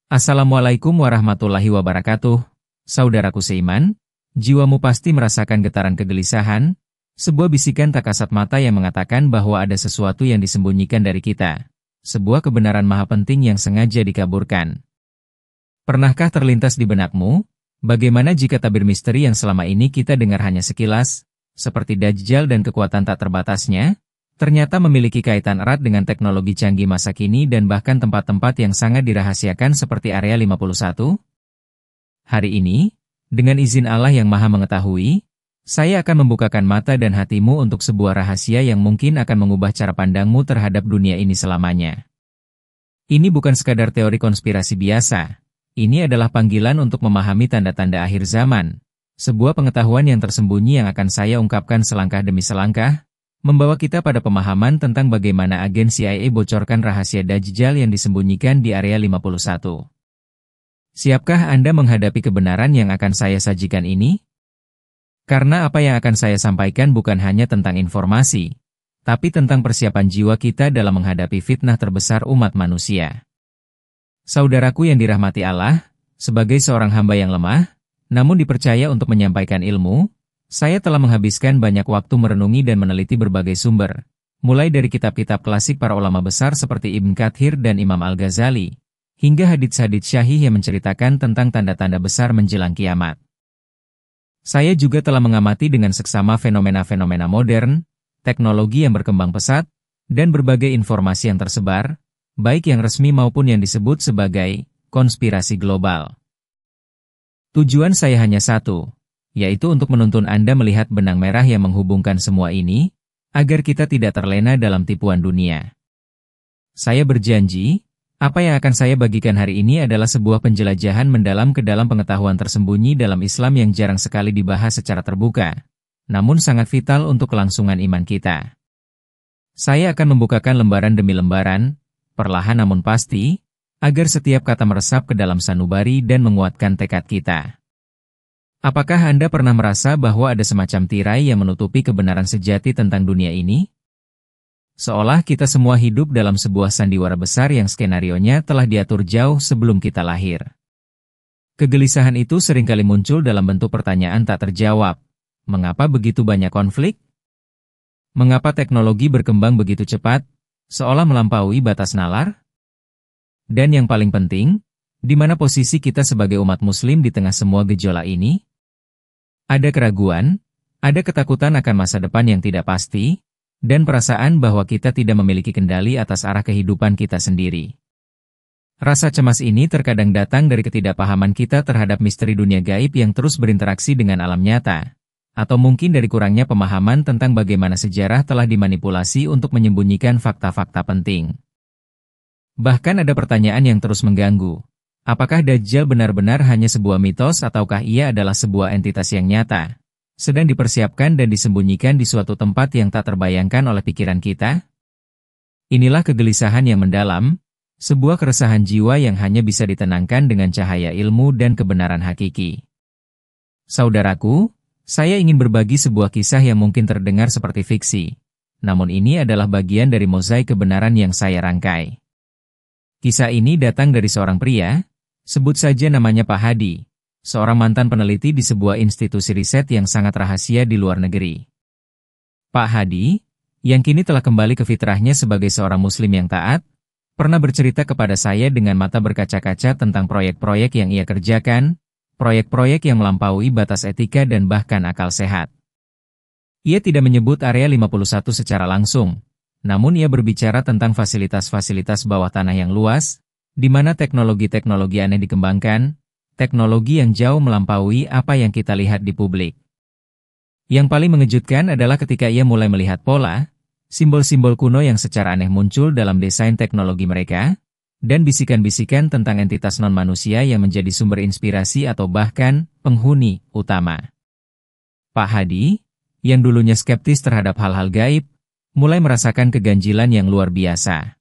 Assalamualaikum warahmatullahi wabarakatuh. Saudaraku seiman, jiwamu pasti merasakan getaran kegelisahan, sebuah bisikan tak kasat mata yang mengatakan bahwa ada sesuatu yang disembunyikan dari kita. Sebuah kebenaran maha penting yang sengaja dikaburkan. Pernahkah terlintas di benakmu, bagaimana jika tabir misteri yang selama ini kita dengar hanya sekilas, seperti Dajjal dan kekuatan tak terbatasnya, ternyata memiliki kaitan erat dengan teknologi canggih masa kini dan bahkan tempat-tempat yang sangat dirahasiakan seperti Area 51? Hari ini, dengan izin Allah yang Maha Mengetahui, saya akan membukakan mata dan hatimu untuk sebuah rahasia yang mungkin akan mengubah cara pandangmu terhadap dunia ini selamanya. Ini bukan sekadar teori konspirasi biasa. Ini adalah panggilan untuk memahami tanda-tanda akhir zaman. Sebuah pengetahuan yang tersembunyi yang akan saya ungkapkan selangkah demi selangkah, membawa kita pada pemahaman tentang bagaimana agen CIA bocorkan rahasia Dajjal yang disembunyikan di Area 51. Siapkah Anda menghadapi kebenaran yang akan saya sajikan ini? Karena apa yang akan saya sampaikan bukan hanya tentang informasi, tapi tentang persiapan jiwa kita dalam menghadapi fitnah terbesar umat manusia. Saudaraku yang dirahmati Allah, sebagai seorang hamba yang lemah, namun dipercaya untuk menyampaikan ilmu, saya telah menghabiskan banyak waktu merenungi dan meneliti berbagai sumber, mulai dari kitab-kitab klasik para ulama besar seperti Ibn Katsir dan Imam Al-Ghazali, hingga hadits-hadits syahih yang menceritakan tentang tanda-tanda besar menjelang kiamat. Saya juga telah mengamati dengan seksama fenomena-fenomena modern, teknologi yang berkembang pesat, dan berbagai informasi yang tersebar, baik yang resmi maupun yang disebut sebagai konspirasi global. Tujuan saya hanya satu, yaitu untuk menuntun Anda melihat benang merah yang menghubungkan semua ini, agar kita tidak terlena dalam tipuan dunia. Saya berjanji, apa yang akan saya bagikan hari ini adalah sebuah penjelajahan mendalam ke dalam pengetahuan tersembunyi dalam Islam yang jarang sekali dibahas secara terbuka, namun sangat vital untuk kelangsungan iman kita. Saya akan membukakan lembaran demi lembaran, perlahan namun pasti, agar setiap kata meresap ke dalam sanubari dan menguatkan tekad kita. Apakah Anda pernah merasa bahwa ada semacam tirai yang menutupi kebenaran sejati tentang dunia ini? Seolah kita semua hidup dalam sebuah sandiwara besar yang skenarionya telah diatur jauh sebelum kita lahir. Kegelisahan itu seringkali muncul dalam bentuk pertanyaan tak terjawab. Mengapa begitu banyak konflik? Mengapa teknologi berkembang begitu cepat, seolah melampaui batas nalar? Dan yang paling penting, di mana posisi kita sebagai umat muslim di tengah semua gejolak ini? Ada keraguan, ada ketakutan akan masa depan yang tidak pasti, dan perasaan bahwa kita tidak memiliki kendali atas arah kehidupan kita sendiri. Rasa cemas ini terkadang datang dari ketidakpahaman kita terhadap misteri dunia gaib yang terus berinteraksi dengan alam nyata, atau mungkin dari kurangnya pemahaman tentang bagaimana sejarah telah dimanipulasi untuk menyembunyikan fakta-fakta penting. Bahkan ada pertanyaan yang terus mengganggu. Apakah Dajjal benar-benar hanya sebuah mitos ataukah ia adalah sebuah entitas yang nyata, sedang dipersiapkan dan disembunyikan di suatu tempat yang tak terbayangkan oleh pikiran kita? Inilah kegelisahan yang mendalam, sebuah keresahan jiwa yang hanya bisa ditenangkan dengan cahaya ilmu dan kebenaran hakiki. Saudaraku, saya ingin berbagi sebuah kisah yang mungkin terdengar seperti fiksi, namun ini adalah bagian dari mozaik kebenaran yang saya rangkai. Kisah ini datang dari seorang pria, sebut saja namanya Pak Hadi, seorang mantan peneliti di sebuah institusi riset yang sangat rahasia di luar negeri. Pak Hadi, yang kini telah kembali ke fitrahnya sebagai seorang muslim yang taat, pernah bercerita kepada saya dengan mata berkaca-kaca tentang proyek-proyek yang ia kerjakan, proyek-proyek yang melampaui batas etika dan bahkan akal sehat. Ia tidak menyebut Area 51 secara langsung, namun ia berbicara tentang fasilitas-fasilitas bawah tanah yang luas, di mana teknologi-teknologi aneh dikembangkan, teknologi yang jauh melampaui apa yang kita lihat di publik. Yang paling mengejutkan adalah ketika ia mulai melihat pola, simbol-simbol kuno yang secara aneh muncul dalam desain teknologi mereka, dan bisikan-bisikan tentang entitas non-manusia yang menjadi sumber inspirasi atau bahkan penghuni utama. Pak Hadi, yang dulunya skeptis terhadap hal-hal gaib, mulai merasakan keganjilan yang luar biasa.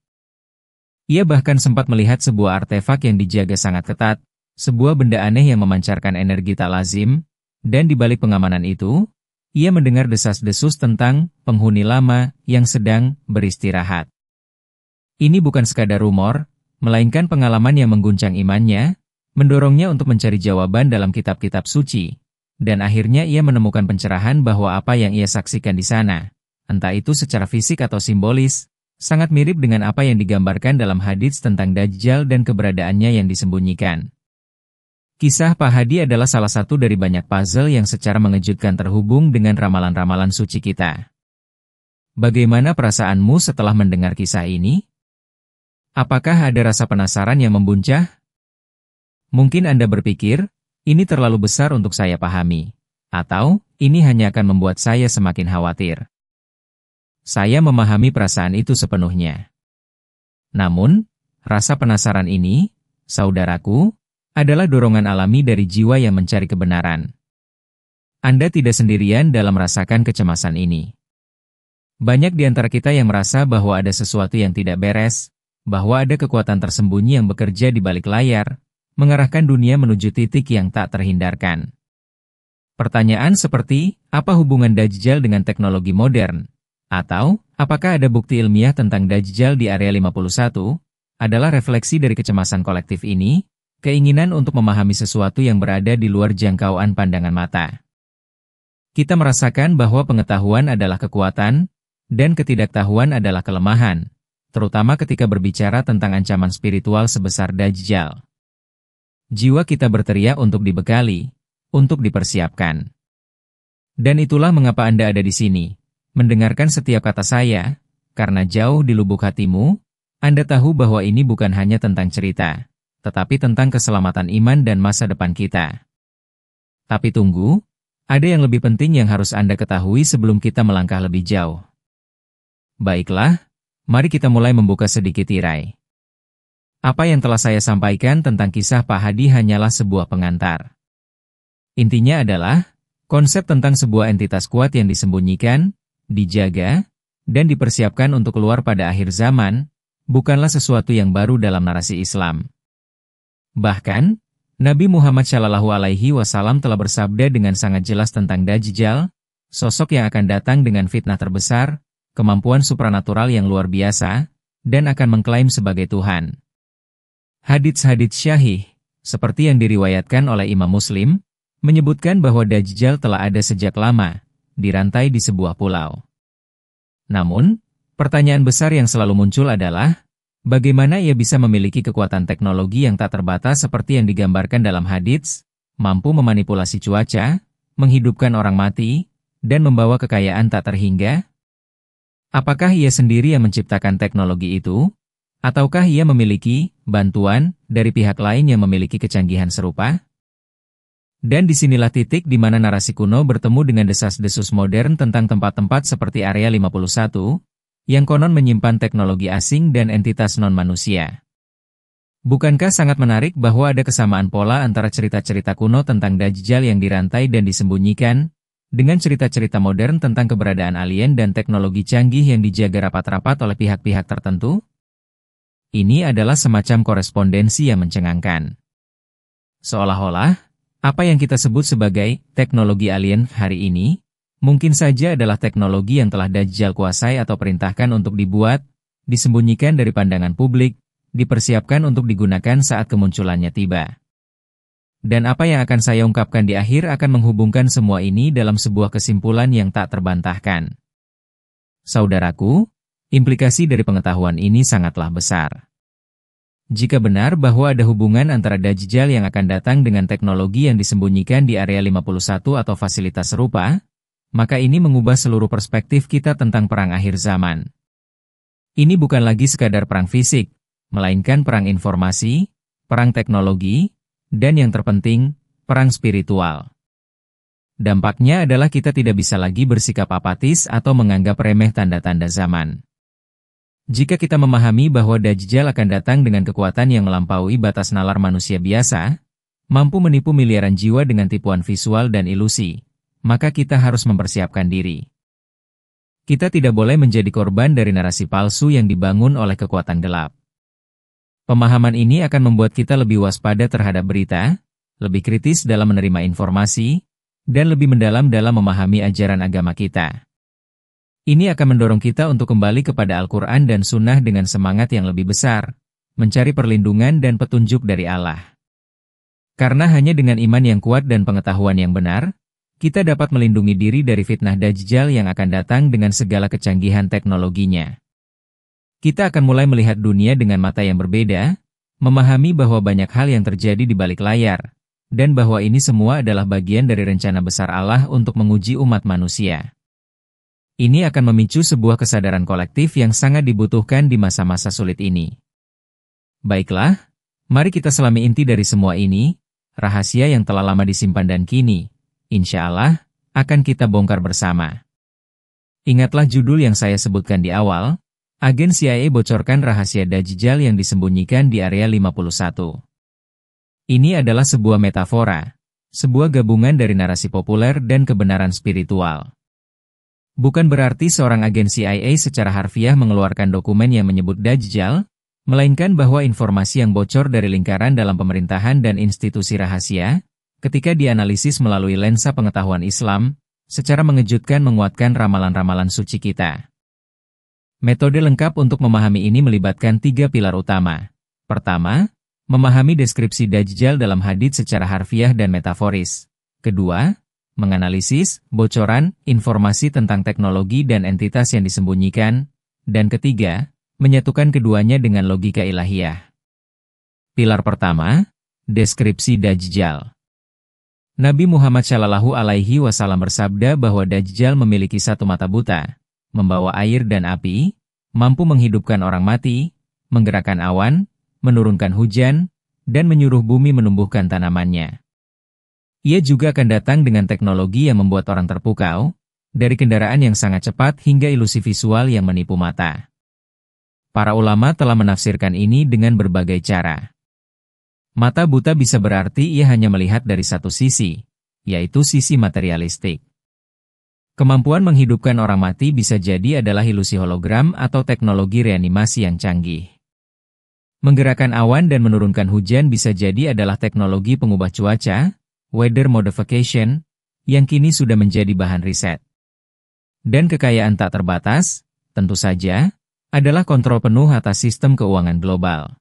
Ia bahkan sempat melihat sebuah artefak yang dijaga sangat ketat, sebuah benda aneh yang memancarkan energi tak lazim, dan di balik pengamanan itu, ia mendengar desas-desus tentang penghuni lama yang sedang beristirahat. Ini bukan sekadar rumor, melainkan pengalaman yang mengguncang imannya, mendorongnya untuk mencari jawaban dalam kitab-kitab suci, dan akhirnya ia menemukan pencerahan bahwa apa yang ia saksikan di sana, entah itu secara fisik atau simbolis, sangat mirip dengan apa yang digambarkan dalam hadits tentang Dajjal dan keberadaannya yang disembunyikan. Kisah Pak Hadi adalah salah satu dari banyak puzzle yang secara mengejutkan terhubung dengan ramalan-ramalan suci kita. Bagaimana perasaanmu setelah mendengar kisah ini? Apakah ada rasa penasaran yang membuncah? Mungkin Anda berpikir, ini terlalu besar untuk saya pahami. Atau, ini hanya akan membuat saya semakin khawatir. Saya memahami perasaan itu sepenuhnya. Namun, rasa penasaran ini, saudaraku, adalah dorongan alami dari jiwa yang mencari kebenaran. Anda tidak sendirian dalam merasakan kecemasan ini. Banyak di antara kita yang merasa bahwa ada sesuatu yang tidak beres, bahwa ada kekuatan tersembunyi yang bekerja di balik layar, mengarahkan dunia menuju titik yang tak terhindarkan. Pertanyaan seperti, apa hubungan Dajjal dengan teknologi modern? Atau, apakah ada bukti ilmiah tentang Dajjal di Area 51? Adalah refleksi dari kecemasan kolektif ini, keinginan untuk memahami sesuatu yang berada di luar jangkauan pandangan mata. Kita merasakan bahwa pengetahuan adalah kekuatan, dan ketidaktahuan adalah kelemahan, terutama ketika berbicara tentang ancaman spiritual sebesar Dajjal. Jiwa kita berteriak untuk dibekali, untuk dipersiapkan. Dan itulah mengapa Anda ada di sini, mendengarkan setiap kata saya, karena jauh di lubuk hatimu, Anda tahu bahwa ini bukan hanya tentang cerita, tetapi tentang keselamatan iman dan masa depan kita. Tapi tunggu, ada yang lebih penting yang harus Anda ketahui sebelum kita melangkah lebih jauh. Baiklah, mari kita mulai membuka sedikit tirai. Apa yang telah saya sampaikan tentang kisah Pak Hadi hanyalah sebuah pengantar. Intinya adalah, konsep tentang sebuah entitas kuat yang disembunyikan, dijaga, dan dipersiapkan untuk keluar pada akhir zaman, bukanlah sesuatu yang baru dalam narasi Islam. Bahkan, Nabi Muhammad SAW telah bersabda dengan sangat jelas tentang Dajjal, sosok yang akan datang dengan fitnah terbesar, kemampuan supranatural yang luar biasa, dan akan mengklaim sebagai Tuhan. Hadits-hadits syahih, seperti yang diriwayatkan oleh Imam Muslim, menyebutkan bahwa Dajjal telah ada sejak lama, dirantai di sebuah pulau. Namun, pertanyaan besar yang selalu muncul adalah, bagaimana ia bisa memiliki kekuatan teknologi yang tak terbatas seperti yang digambarkan dalam hadits, mampu memanipulasi cuaca, menghidupkan orang mati, dan membawa kekayaan tak terhingga? Apakah ia sendiri yang menciptakan teknologi itu? Ataukah ia memiliki bantuan dari pihak lain yang memiliki kecanggihan serupa? Dan disinilah titik di mana narasi kuno bertemu dengan desas-desus modern tentang tempat-tempat seperti Area 51, yang konon menyimpan teknologi asing dan entitas non-manusia. Bukankah sangat menarik bahwa ada kesamaan pola antara cerita-cerita kuno tentang Dajjal yang dirantai dan disembunyikan, dengan cerita-cerita modern tentang keberadaan alien dan teknologi canggih yang dijaga rapat-rapat oleh pihak-pihak tertentu? Ini adalah semacam korespondensi yang mencengangkan. Seolah-olah, apa yang kita sebut sebagai teknologi alien hari ini, mungkin saja adalah teknologi yang telah Dajjal kuasai atau perintahkan untuk dibuat, disembunyikan dari pandangan publik, dipersiapkan untuk digunakan saat kemunculannya tiba. Dan apa yang akan saya ungkapkan di akhir akan menghubungkan semua ini dalam sebuah kesimpulan yang tak terbantahkan. Saudaraku, implikasi dari pengetahuan ini sangatlah besar. Jika benar bahwa ada hubungan antara Dajjal yang akan datang dengan teknologi yang disembunyikan di Area 51 atau fasilitas serupa, maka ini mengubah seluruh perspektif kita tentang perang akhir zaman. Ini bukan lagi sekadar perang fisik, melainkan perang informasi, perang teknologi, dan yang terpenting, perang spiritual. Dampaknya adalah kita tidak bisa lagi bersikap apatis atau menganggap remeh tanda-tanda zaman. Jika kita memahami bahwa Dajjal akan datang dengan kekuatan yang melampaui batas nalar manusia biasa, mampu menipu miliaran jiwa dengan tipuan visual dan ilusi, maka kita harus mempersiapkan diri. Kita tidak boleh menjadi korban dari narasi palsu yang dibangun oleh kekuatan gelap. Pemahaman ini akan membuat kita lebih waspada terhadap berita, lebih kritis dalam menerima informasi, dan lebih mendalam dalam memahami ajaran agama kita. Ini akan mendorong kita untuk kembali kepada Al-Quran dan Sunnah dengan semangat yang lebih besar, mencari perlindungan dan petunjuk dari Allah. Karena hanya dengan iman yang kuat dan pengetahuan yang benar, kita dapat melindungi diri dari fitnah Dajjal yang akan datang dengan segala kecanggihan teknologinya. Kita akan mulai melihat dunia dengan mata yang berbeda, memahami bahwa banyak hal yang terjadi di balik layar, dan bahwa ini semua adalah bagian dari rencana besar Allah untuk menguji umat manusia. Ini akan memicu sebuah kesadaran kolektif yang sangat dibutuhkan di masa-masa sulit ini. Baiklah, mari kita selami inti dari semua ini, rahasia yang telah lama disimpan dan kini, insya Allah, akan kita bongkar bersama. Ingatlah judul yang saya sebutkan di awal, agen CIA bocorkan rahasia Dajjal yang disembunyikan di Area 51. Ini adalah sebuah metafora, sebuah gabungan dari narasi populer dan kebenaran spiritual. Bukan berarti seorang agen CIA secara harfiah mengeluarkan dokumen yang menyebut Dajjal, melainkan bahwa informasi yang bocor dari lingkaran dalam pemerintahan dan institusi rahasia, ketika dianalisis melalui lensa pengetahuan Islam, secara mengejutkan menguatkan ramalan-ramalan suci kita. Metode lengkap untuk memahami ini melibatkan 3 pilar utama. Pertama, memahami deskripsi Dajjal dalam hadits secara harfiah dan metaforis. Kedua, menganalisis, bocoran, informasi tentang teknologi dan entitas yang disembunyikan. Dan ketiga, menyatukan keduanya dengan logika ilahiyah. Pilar pertama, deskripsi Dajjal. Nabi Muhammad SAW bersabda bahwa Dajjal memiliki satu mata buta, membawa air dan api, mampu menghidupkan orang mati, menggerakkan awan, menurunkan hujan, dan menyuruh bumi menumbuhkan tanamannya. Ia juga akan datang dengan teknologi yang membuat orang terpukau, dari kendaraan yang sangat cepat hingga ilusi visual yang menipu mata. Para ulama telah menafsirkan ini dengan berbagai cara. Mata buta bisa berarti ia hanya melihat dari satu sisi, yaitu sisi materialistik. Kemampuan menghidupkan orang mati bisa jadi adalah ilusi hologram atau teknologi reanimasi yang canggih. Menggerakkan awan dan menurunkan hujan bisa jadi adalah teknologi pengubah cuaca, weather modification, yang kini sudah menjadi bahan riset. Dan kekayaan tak terbatas, tentu saja, adalah kontrol penuh atas sistem keuangan global.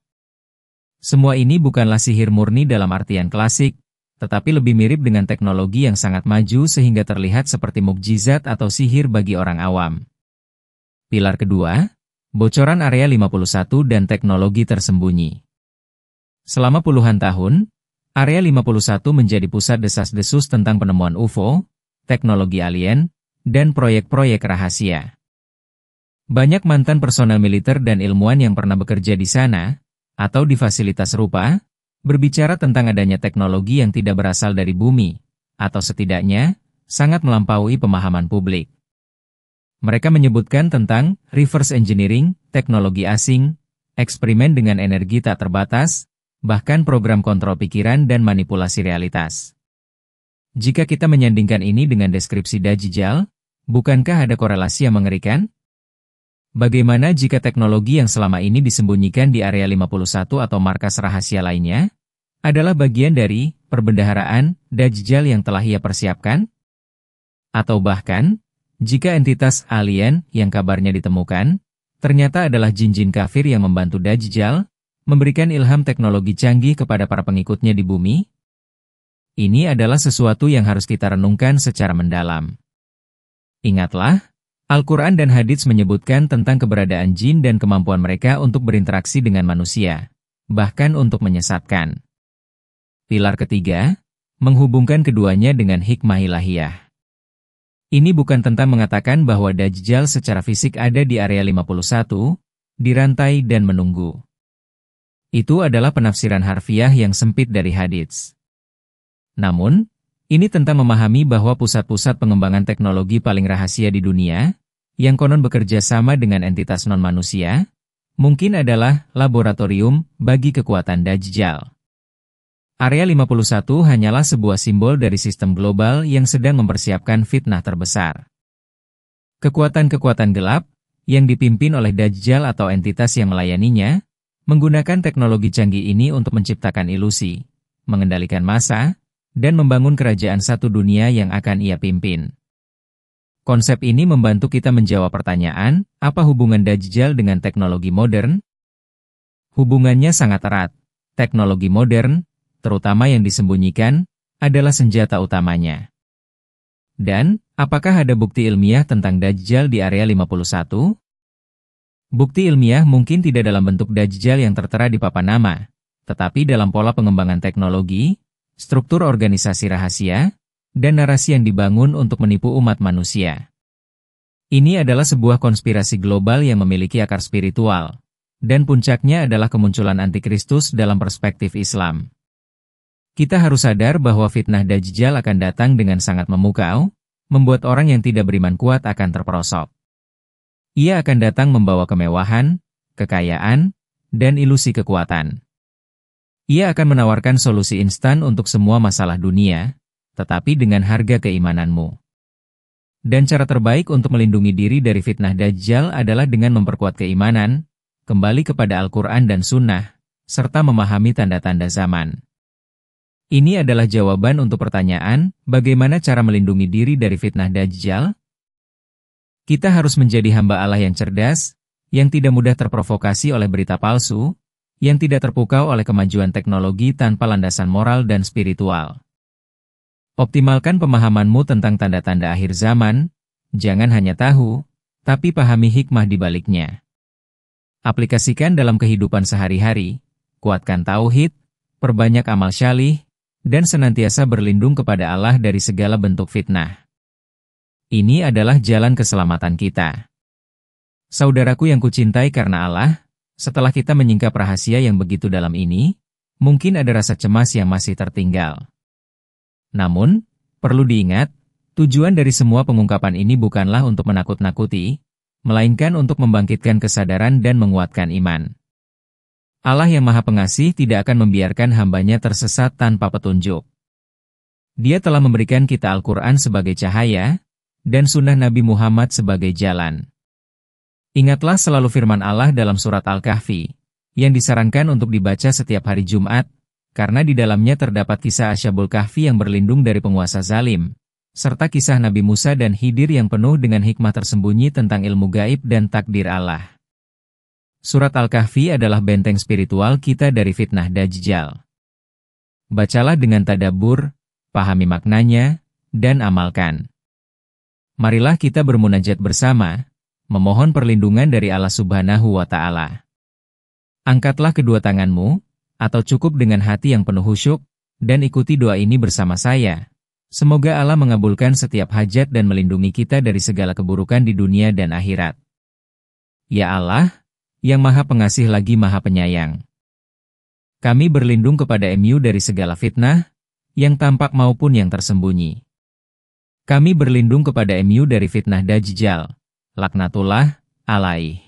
Semua ini bukanlah sihir murni dalam artian klasik, tetapi lebih mirip dengan teknologi yang sangat maju sehingga terlihat seperti mukjizat atau sihir bagi orang awam. Pilar kedua, bocoran Area 51 dan teknologi tersembunyi. Selama puluhan tahun, Area 51 menjadi pusat desas-desus tentang penemuan UFO, teknologi alien, dan proyek-proyek rahasia. Banyak mantan personel militer dan ilmuwan yang pernah bekerja di sana, atau di fasilitas serupa, berbicara tentang adanya teknologi yang tidak berasal dari bumi, atau setidaknya, sangat melampaui pemahaman publik. Mereka menyebutkan tentang reverse engineering, teknologi asing, eksperimen dengan energi tak terbatas, bahkan program kontrol pikiran dan manipulasi realitas. Jika kita menyandingkan ini dengan deskripsi Dajjal, bukankah ada korelasi yang mengerikan? Bagaimana jika teknologi yang selama ini disembunyikan di Area 51 atau markas rahasia lainnya, adalah bagian dari perbendaharaan Dajjal yang telah ia persiapkan? Atau bahkan, jika entitas alien yang kabarnya ditemukan, ternyata adalah jin-jin kafir yang membantu Dajjal, memberikan ilham teknologi canggih kepada para pengikutnya di bumi? Ini adalah sesuatu yang harus kita renungkan secara mendalam. Ingatlah, Al-Quran dan hadits menyebutkan tentang keberadaan jin dan kemampuan mereka untuk berinteraksi dengan manusia, bahkan untuk menyesatkan. Pilar ketiga, menghubungkan keduanya dengan hikmah ilahiyah. Ini bukan tentang mengatakan bahwa Dajjal secara fisik ada di Area 51, dirantai dan menunggu. Itu adalah penafsiran harfiah yang sempit dari hadits. Namun, ini tentang memahami bahwa pusat-pusat pengembangan teknologi paling rahasia di dunia, yang konon bekerja sama dengan entitas non-manusia, mungkin adalah laboratorium bagi kekuatan Dajjal. Area 51 hanyalah sebuah simbol dari sistem global yang sedang mempersiapkan fitnah terbesar. Kekuatan-kekuatan gelap, yang dipimpin oleh Dajjal atau entitas yang melayaninya, menggunakan teknologi canggih ini untuk menciptakan ilusi, mengendalikan massa, dan membangun kerajaan satu dunia yang akan ia pimpin. Konsep ini membantu kita menjawab pertanyaan, apa hubungan Dajjal dengan teknologi modern? Hubungannya sangat erat. Teknologi modern, terutama yang disembunyikan, adalah senjata utamanya. Dan, apakah ada bukti ilmiah tentang Dajjal di Area 51? Bukti ilmiah mungkin tidak dalam bentuk Dajjal yang tertera di papan nama, tetapi dalam pola pengembangan teknologi, struktur organisasi rahasia, dan narasi yang dibangun untuk menipu umat manusia. Ini adalah sebuah konspirasi global yang memiliki akar spiritual, dan puncaknya adalah kemunculan antikristus dalam perspektif Islam. Kita harus sadar bahwa fitnah Dajjal akan datang dengan sangat memukau, membuat orang yang tidak beriman kuat akan terperosok. Ia akan datang membawa kemewahan, kekayaan, dan ilusi kekuatan. Ia akan menawarkan solusi instan untuk semua masalah dunia, tetapi dengan harga keimananmu. Dan cara terbaik untuk melindungi diri dari fitnah Dajjal adalah dengan memperkuat keimanan, kembali kepada Al-Quran dan Sunnah, serta memahami tanda-tanda zaman. Ini adalah jawaban untuk pertanyaan, bagaimana cara melindungi diri dari fitnah Dajjal? Kita harus menjadi hamba Allah yang cerdas, yang tidak mudah terprovokasi oleh berita palsu, yang tidak terpukau oleh kemajuan teknologi tanpa landasan moral dan spiritual. Optimalkan pemahamanmu tentang tanda-tanda akhir zaman, jangan hanya tahu, tapi pahami hikmah di baliknya. Aplikasikan dalam kehidupan sehari-hari, kuatkan tauhid, perbanyak amal syalih, dan senantiasa berlindung kepada Allah dari segala bentuk fitnah. Ini adalah jalan keselamatan kita. Saudaraku yang kucintai karena Allah, setelah kita menyingkap rahasia yang begitu dalam ini, mungkin ada rasa cemas yang masih tertinggal. Namun, perlu diingat, tujuan dari semua pengungkapan ini bukanlah untuk menakut-nakuti, melainkan untuk membangkitkan kesadaran dan menguatkan iman. Allah yang Maha Pengasih tidak akan membiarkan hambanya tersesat tanpa petunjuk. Dia telah memberikan kita Al-Quran sebagai cahaya, dan Sunnah Nabi Muhammad sebagai jalan. Ingatlah selalu firman Allah dalam surat Al-Kahfi, yang disarankan untuk dibaca setiap hari Jumat, karena di dalamnya terdapat kisah Asyabul Kahfi yang berlindung dari penguasa zalim, serta kisah Nabi Musa dan Khidir yang penuh dengan hikmah tersembunyi tentang ilmu gaib dan takdir Allah. Surat Al-Kahfi adalah benteng spiritual kita dari fitnah Dajjal. Bacalah dengan tadabbur, pahami maknanya, dan amalkan. Marilah kita bermunajat bersama, memohon perlindungan dari Allah Subhanahu wa Ta'ala. Angkatlah kedua tanganmu, atau cukup dengan hati yang penuh khusyuk, dan ikuti doa ini bersama saya. Semoga Allah mengabulkan setiap hajat dan melindungi kita dari segala keburukan di dunia dan akhirat. Ya Allah, yang Maha Pengasih lagi Maha Penyayang. Kami berlindung kepada MU dari segala fitnah, yang tampak maupun yang tersembunyi. Kami berlindung kepada MU dari fitnah Dajjal, laknatullah alaih.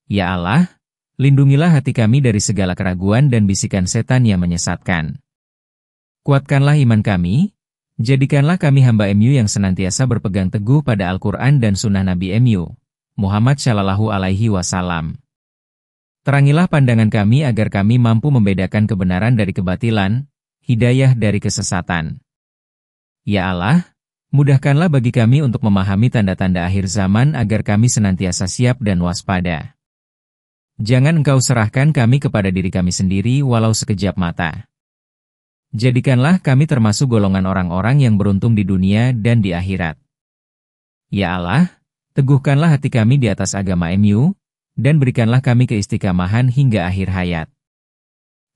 Ya Allah, lindungilah hati kami dari segala keraguan dan bisikan setan yang menyesatkan. Kuatkanlah iman kami, jadikanlah kami hamba MU yang senantiasa berpegang teguh pada Al-Quran dan Sunnah Nabi MU, Muhammad Shallallahu Alaihi Wasallam. Terangilah pandangan kami agar kami mampu membedakan kebenaran dari kebatilan, hidayah dari kesesatan. Ya Allah, mudahkanlah bagi kami untuk memahami tanda-tanda akhir zaman agar kami senantiasa siap dan waspada. Jangan Engkau serahkan kami kepada diri kami sendiri walau sekejap mata. Jadikanlah kami termasuk golongan orang-orang yang beruntung di dunia dan di akhirat. Ya Allah, teguhkanlah hati kami di atas agama MU, dan berikanlah kami keistiqamahan hingga akhir hayat.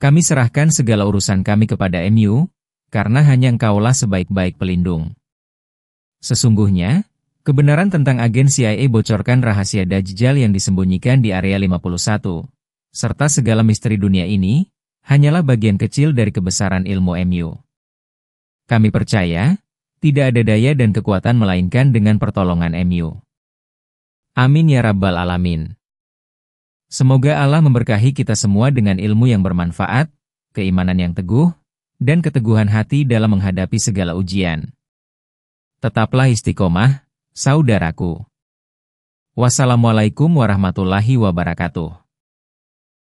Kami serahkan segala urusan kami kepada MU, karena hanya Engkaulah sebaik-baik pelindung. Sesungguhnya, kebenaran tentang agen CIA bocorkan rahasia Dajjal yang disembunyikan di Area 51, serta segala misteri dunia ini, hanyalah bagian kecil dari kebesaran ilmu MU. Kami percaya, tidak ada daya dan kekuatan melainkan dengan pertolongan MU. Amin ya Rabbal Alamin. Semoga Allah memberkahi kita semua dengan ilmu yang bermanfaat, keimanan yang teguh, dan keteguhan hati dalam menghadapi segala ujian. Tetaplah istiqomah, saudaraku. Wassalamualaikum warahmatullahi wabarakatuh.